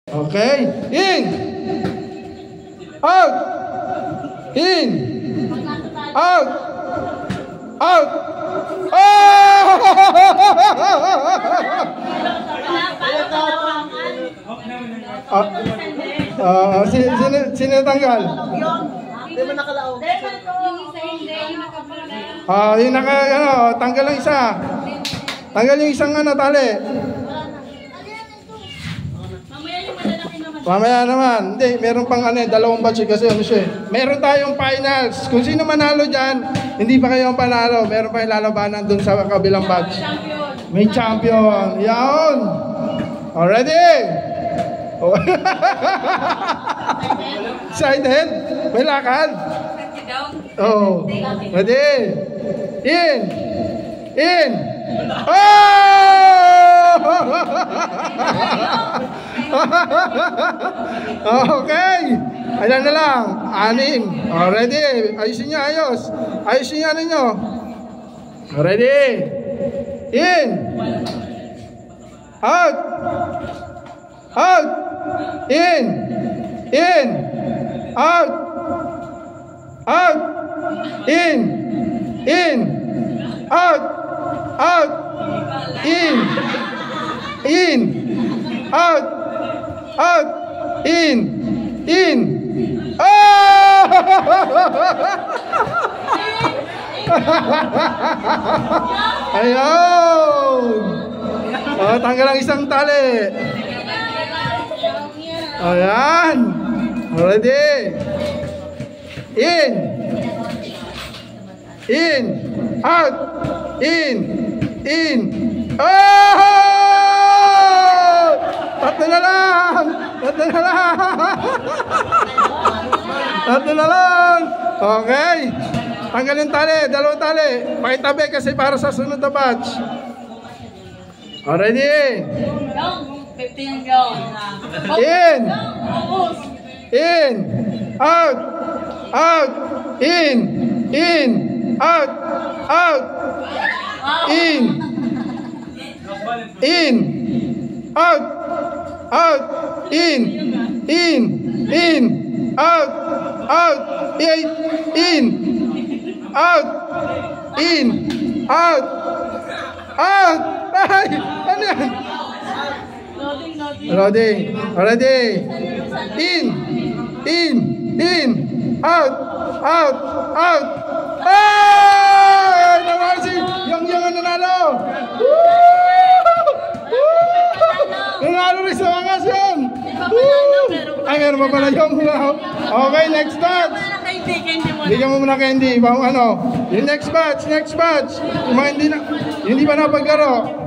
Okay. In. Out. In. Out. Out. Oh! Sino tanggal? Hindi mo nakalaog. Yung tanggal ang isa. Tanggal yung isang tali. Mamaya naman. Hindi, meron pang dalawang batch kasi siya. Meron tayong finals. Kung sino manalo dyan, hindi pa kayo ang panalo. Meron pa yung lalabanan dun sa kabilang batch. May champion. Yaon. Already? Excited? May lakad? Oh. Ready? In. In. Oh! Okay. Ayan na lang. 6. Ready? Ayusin nyo, ayos. Ayusin nyo ninyo. Ready? In. Out. Out. In. In. Out. Out. In. In. Out. Out. In. In. Out. Out. In. In. Oh! Ayun. Tanggal ang isang tali. Ayan. Ready. In. In. Out. In. In. Oh! Tatlo na lang. Tatlo na lang. Tatlo na lang. Okay. Tanggal yung tali. Dalawang tali. Pakitabi kasi para sa sunod na batch. Ready? 15 go. In. In. Out. Out. In. In. Out. Out. In. In. Out. Out. In. In. In. Out. Out. In. Out. In. Out. Out. Ay! Ano yan? Loading. Ready. In. In. In. Out. Out. Out. Ay! Naman yung nanalo. Nanalo rin sa mga yan. Ay, meron pa pala yung okay, next batch. Hindi ka mo muna candy. Yung next batch. Next batch. Yung mga hindi pa napaglaro.